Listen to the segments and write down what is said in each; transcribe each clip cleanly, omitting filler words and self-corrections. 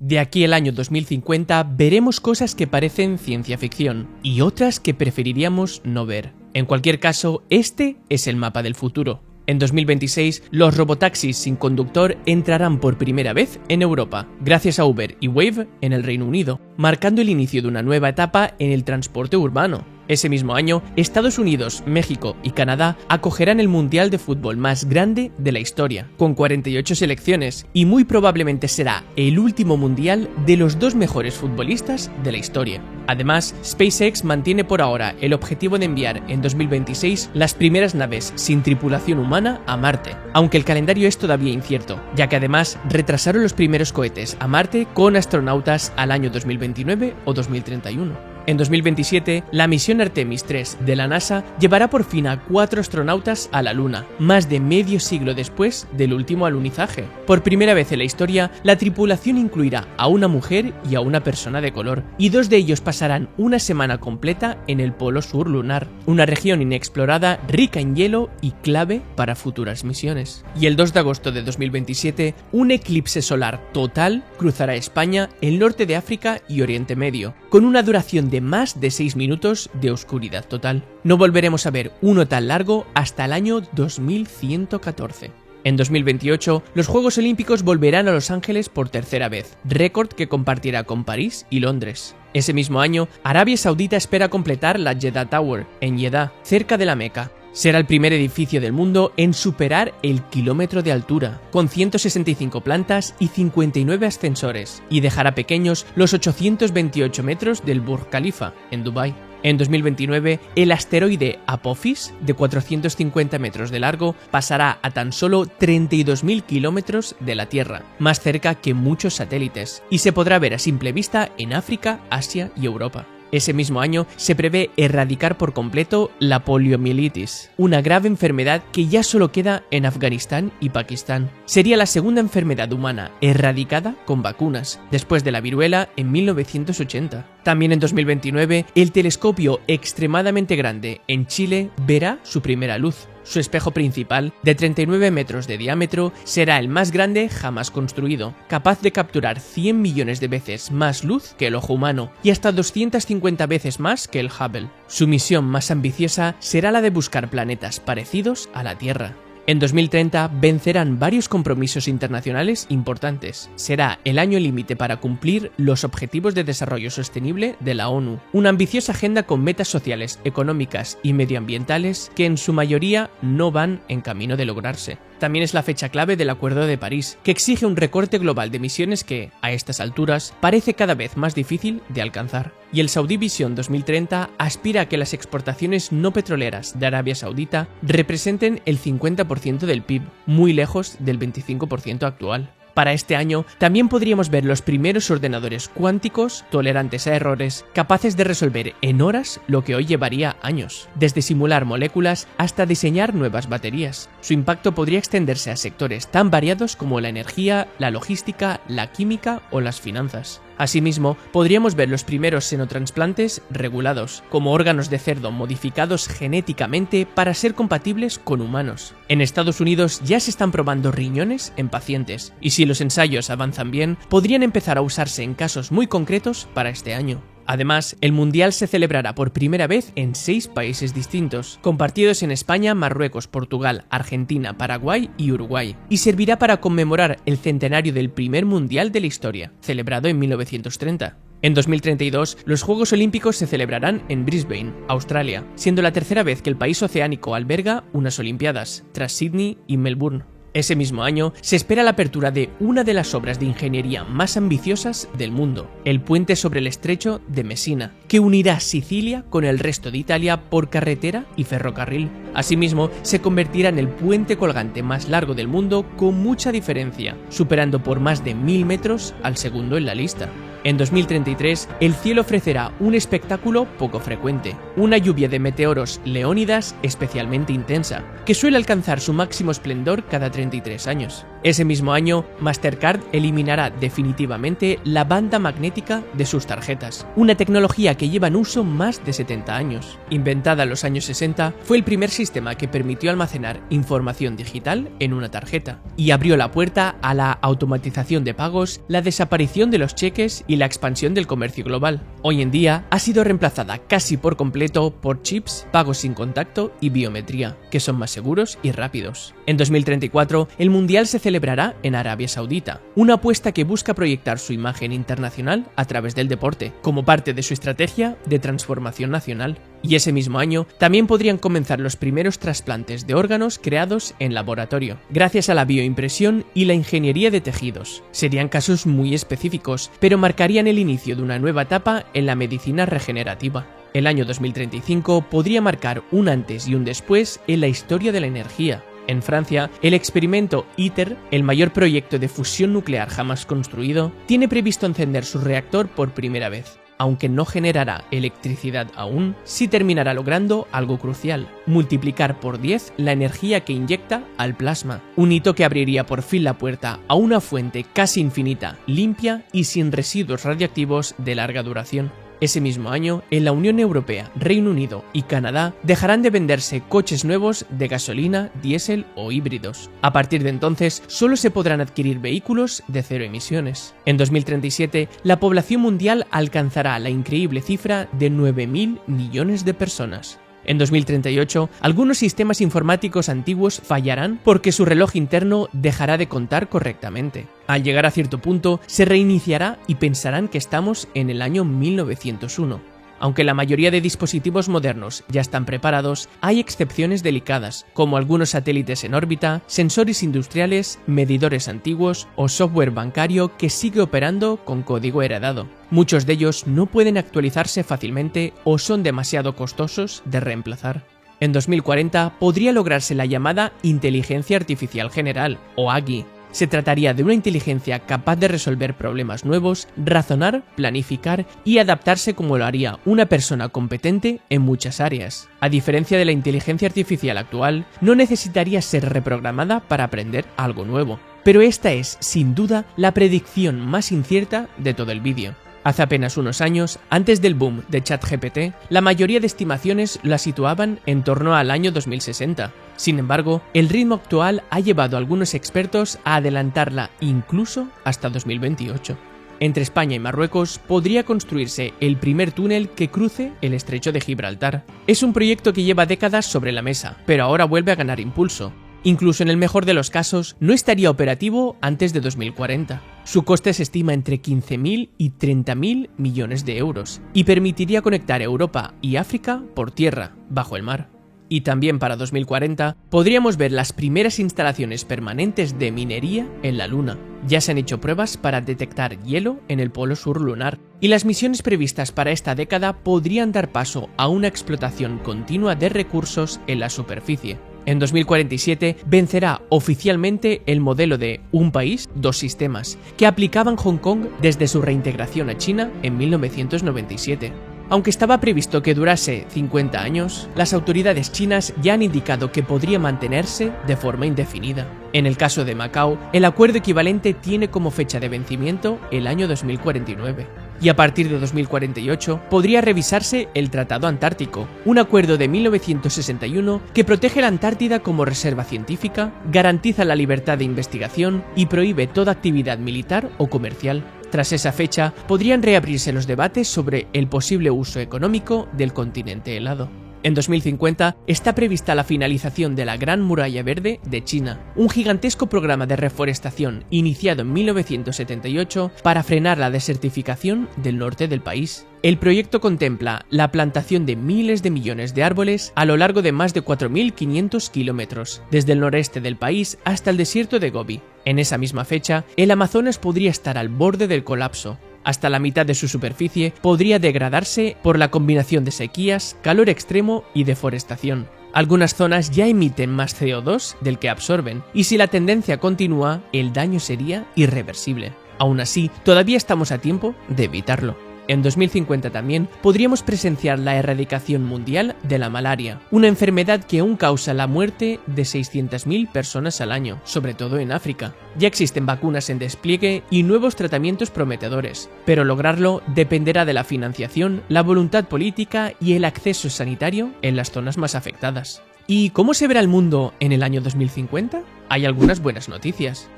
De aquí al año 2050 veremos cosas que parecen ciencia ficción y otras que preferiríamos no ver. En cualquier caso, este es el mapa del futuro. En 2026, los robotaxis sin conductor entrarán por primera vez en Europa, gracias a Uber y Wave en el Reino Unido, marcando el inicio de una nueva etapa en el transporte urbano. Ese mismo año, Estados Unidos, México y Canadá acogerán el Mundial de Fútbol más grande de la historia, con 48 selecciones, y muy probablemente será el último Mundial de los dos mejores futbolistas de la historia. Además, SpaceX mantiene por ahora el objetivo de enviar en 2026 las primeras naves sin tripulación humana a Marte, aunque el calendario es todavía incierto, ya que además retrasaron los primeros cohetes a Marte con astronautas al año 2029 o 2031. En 2027, la misión Artemis 3 de la NASA llevará por fin a 4 astronautas a la Luna, más de medio siglo después del último alunizaje. Por primera vez en la historia, la tripulación incluirá a una mujer y a una persona de color, y 2 de ellos pasarán una semana completa en el Polo Sur lunar, una región inexplorada rica en hielo y clave para futuras misiones. Y el 2 de agosto de 2027, un eclipse solar total cruzará España, el norte de África y Oriente Medio, con una duración de más de 6 minutos de oscuridad total. No volveremos a ver uno tan largo hasta el año 2114. En 2028, los Juegos Olímpicos volverán a Los Ángeles por tercera vez, récord que compartirá con París y Londres. Ese mismo año, Arabia Saudita espera completar la Jeddah Tower, en Jeddah, cerca de la Meca. Será el primer edificio del mundo en superar el kilómetro de altura, con 165 plantas y 59 ascensores, y dejará pequeños los 828 metros del Burj Khalifa, en Dubái. En 2029, el asteroide Apophis, de 450 metros de largo, pasará a tan solo 32.000 kilómetros de la Tierra, más cerca que muchos satélites, y se podrá ver a simple vista en África, Asia y Europa. Ese mismo año se prevé erradicar por completo la poliomielitis, una grave enfermedad que ya solo queda en Afganistán y Pakistán. Sería la segunda enfermedad humana erradicada con vacunas, después de la viruela en 1980. También en 2029, el telescopio extremadamente grande en Chile verá su primera luz. Su espejo principal, de 39 metros de diámetro, será el más grande jamás construido, capaz de capturar 100 millones de veces más luz que el ojo humano y hasta 250 veces más que el Hubble. Su misión más ambiciosa será la de buscar planetas parecidos a la Tierra. En 2030 vencerán varios compromisos internacionales importantes. Será el año límite para cumplir los Objetivos de Desarrollo Sostenible de la ONU, una ambiciosa agenda con metas sociales, económicas y medioambientales que en su mayoría no van en camino de lograrse. También es la fecha clave del Acuerdo de París, que exige un recorte global de emisiones que, a estas alturas, parece cada vez más difícil de alcanzar. Y el Saudi Vision 2030 aspira a que las exportaciones no petroleras de Arabia Saudita representen el 50% del PIB, muy lejos del 25% actual. Para este año también podríamos ver los primeros ordenadores cuánticos tolerantes a errores, capaces de resolver en horas lo que hoy llevaría años, desde simular moléculas hasta diseñar nuevas baterías. Su impacto podría extenderse a sectores tan variados como la energía, la logística, la química o las finanzas. Asimismo, podríamos ver los primeros xenotransplantes regulados, como órganos de cerdo modificados genéticamente para ser compatibles con humanos. En Estados Unidos ya se están probando riñones en pacientes, y si los ensayos avanzan bien, podrían empezar a usarse en casos muy concretos para este año. Además, el Mundial se celebrará por primera vez en 6 países distintos, compartidos en España, Marruecos, Portugal, Argentina, Paraguay y Uruguay, y servirá para conmemorar el centenario del primer Mundial de la historia, celebrado en 1930. En 2032, los Juegos Olímpicos se celebrarán en Brisbane, Australia, siendo la tercera vez que el país oceánico alberga unas Olimpiadas, tras Sydney y Melbourne. Ese mismo año se espera la apertura de una de las obras de ingeniería más ambiciosas del mundo, el puente sobre el estrecho de Messina, que unirá Sicilia con el resto de Italia por carretera y ferrocarril. Asimismo, se convertirá en el puente colgante más largo del mundo con mucha diferencia, superando por más de 1000 metros al segundo en la lista. En 2033, el cielo ofrecerá un espectáculo poco frecuente, una lluvia de meteoros Leónidas especialmente intensa, que suele alcanzar su máximo esplendor cada 33 años. Ese mismo año, Mastercard eliminará definitivamente la banda magnética de sus tarjetas, una tecnología que lleva en uso más de 70 años. Inventada en los años 60, fue el primer sistema que permitió almacenar información digital en una tarjeta y abrió la puerta a la automatización de pagos, la desaparición de los cheques y la expansión del comercio global. Hoy en día ha sido reemplazada casi por completo por chips, pagos sin contacto y biometría, que son más seguros y rápidos. En 2034, el Mundial se celebrará en Arabia Saudita, una apuesta que busca proyectar su imagen internacional a través del deporte, como parte de su estrategia de transformación nacional. Y ese mismo año también podrían comenzar los primeros trasplantes de órganos creados en laboratorio, gracias a la bioimpresión y la ingeniería de tejidos. Serían casos muy específicos, pero marcarían el inicio de una nueva etapa en la medicina regenerativa. El año 2035 podría marcar un antes y un después en la historia de la energía. En Francia, el experimento ITER, el mayor proyecto de fusión nuclear jamás construido, tiene previsto encender su reactor por primera vez. Aunque no generará electricidad aún, sí terminará logrando algo crucial: multiplicar por 10 la energía que inyecta al plasma, un hito que abriría por fin la puerta a una fuente casi infinita, limpia y sin residuos radiactivos de larga duración. Ese mismo año, en la Unión Europea, Reino Unido y Canadá dejarán de venderse coches nuevos de gasolina, diésel o híbridos. A partir de entonces, solo se podrán adquirir vehículos de cero emisiones. En 2037, la población mundial alcanzará la increíble cifra de 9.000 millones de personas. En 2038, algunos sistemas informáticos antiguos fallarán porque su reloj interno dejará de contar correctamente. Al llegar a cierto punto, se reiniciará y pensarán que estamos en el año 1901. Aunque la mayoría de dispositivos modernos ya están preparados, hay excepciones delicadas, como algunos satélites en órbita, sensores industriales, medidores antiguos o software bancario que sigue operando con código heredado. Muchos de ellos no pueden actualizarse fácilmente o son demasiado costosos de reemplazar. En 2040 podría lograrse la llamada Inteligencia Artificial General, o AGI. Se trataría de una inteligencia capaz de resolver problemas nuevos, razonar, planificar y adaptarse como lo haría una persona competente en muchas áreas. A diferencia de la inteligencia artificial actual, no necesitaría ser reprogramada para aprender algo nuevo. Pero esta es, sin duda, la predicción más incierta de todo el vídeo. Hace apenas unos años, antes del boom de ChatGPT, la mayoría de estimaciones la situaban en torno al año 2060. Sin embargo, el ritmo actual ha llevado a algunos expertos a adelantarla incluso hasta 2028. Entre España y Marruecos podría construirse el primer túnel que cruce el estrecho de Gibraltar. Es un proyecto que lleva décadas sobre la mesa, pero ahora vuelve a ganar impulso. Incluso en el mejor de los casos, no estaría operativo antes de 2040. Su coste se estima entre 15.000 y 30.000 millones de euros y permitiría conectar Europa y África por tierra, bajo el mar. Y también para 2040 podríamos ver las primeras instalaciones permanentes de minería en la Luna. Ya se han hecho pruebas para detectar hielo en el polo sur lunar, y las misiones previstas para esta década podrían dar paso a una explotación continua de recursos en la superficie. En 2047 vencerá oficialmente el modelo de un país, dos sistemas, que aplicaban Hong Kong desde su reintegración a China en 1997. Aunque estaba previsto que durase 50 años, las autoridades chinas ya han indicado que podría mantenerse de forma indefinida. En el caso de Macao, el acuerdo equivalente tiene como fecha de vencimiento el año 2049. Y a partir de 2048 podría revisarse el Tratado Antártico, un acuerdo de 1961 que protege la Antártida como reserva científica, garantiza la libertad de investigación y prohíbe toda actividad militar o comercial. Tras esa fecha, podrían reabrirse los debates sobre el posible uso económico del continente helado. En 2050 está prevista la finalización de la Gran Muralla Verde de China, un gigantesco programa de reforestación iniciado en 1978 para frenar la desertificación del norte del país. El proyecto contempla la plantación de miles de millones de árboles a lo largo de más de 4.500 kilómetros, desde el noreste del país hasta el desierto de Gobi. En esa misma fecha, el Amazonas podría estar al borde del colapso. Hasta la mitad de su superficie podría degradarse por la combinación de sequías, calor extremo y deforestación. Algunas zonas ya emiten más CO2 del que absorben, y si la tendencia continúa, el daño sería irreversible. Aún así, todavía estamos a tiempo de evitarlo. En 2050 también podríamos presenciar la erradicación mundial de la malaria, una enfermedad que aún causa la muerte de 600.000 personas al año, sobre todo en África. Ya existen vacunas en despliegue y nuevos tratamientos prometedores, pero lograrlo dependerá de la financiación, la voluntad política y el acceso sanitario en las zonas más afectadas. ¿Y cómo se verá el mundo en el año 2050? Hay algunas buenas noticias.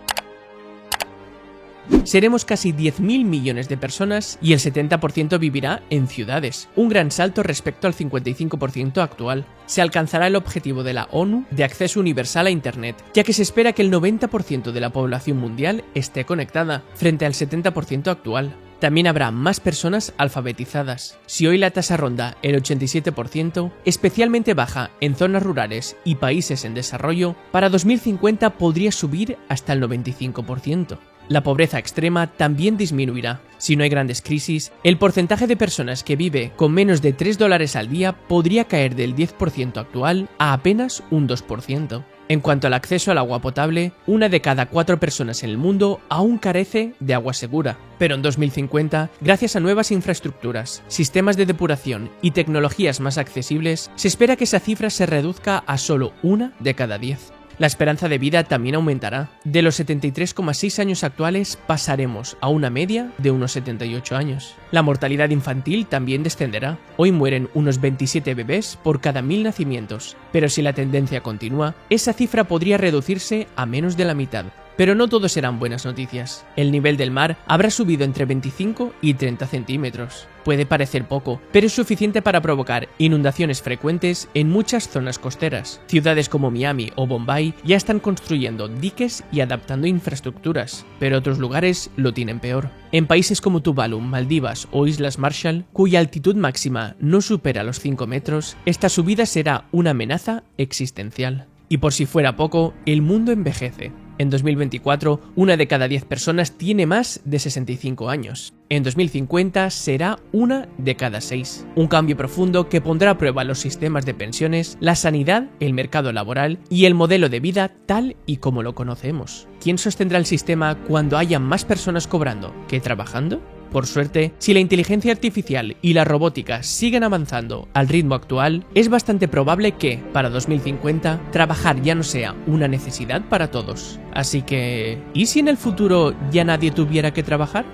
Seremos casi 10.000 millones de personas y el 70% vivirá en ciudades, un gran salto respecto al 55% actual. Se alcanzará el objetivo de la ONU de acceso universal a Internet, ya que se espera que el 90% de la población mundial esté conectada, frente al 70% actual. También habrá más personas alfabetizadas. Si hoy la tasa ronda el 87%, especialmente baja en zonas rurales y países en desarrollo, para 2050 podría subir hasta el 95%. La pobreza extrema también disminuirá. Si no hay grandes crisis, el porcentaje de personas que vive con menos de $3 al día podría caer del 10% actual a apenas un 2%. En cuanto al acceso al agua potable, 1 de cada 4 personas en el mundo aún carece de agua segura. Pero en 2050, gracias a nuevas infraestructuras, sistemas de depuración y tecnologías más accesibles, se espera que esa cifra se reduzca a solo 1 de cada 10. La esperanza de vida también aumentará. De los 73,6 años actuales pasaremos a una media de unos 78 años. La mortalidad infantil también descenderá. Hoy mueren unos 27 bebés por cada 1000 nacimientos, pero si la tendencia continúa, esa cifra podría reducirse a menos de la mitad. Pero no todo serán buenas noticias. El nivel del mar habrá subido entre 25 y 30 centímetros. Puede parecer poco, pero es suficiente para provocar inundaciones frecuentes en muchas zonas costeras. Ciudades como Miami o Bombay ya están construyendo diques y adaptando infraestructuras, pero otros lugares lo tienen peor. En países como Tuvalu, Maldivas o Islas Marshall, cuya altitud máxima no supera los 5 metros, esta subida será una amenaza existencial. Y por si fuera poco, el mundo envejece. En 2024, 1 de cada 10 personas tiene más de 65 años. En 2050 será 1 de cada 6. Un cambio profundo que pondrá a prueba los sistemas de pensiones, la sanidad, el mercado laboral y el modelo de vida tal y como lo conocemos. ¿Quién sostendrá el sistema cuando haya más personas cobrando que trabajando? Por suerte, si la inteligencia artificial y la robótica siguen avanzando al ritmo actual, es bastante probable que, para 2050, trabajar ya no sea una necesidad para todos. Así que, ¿y si en el futuro ya nadie tuviera que trabajar?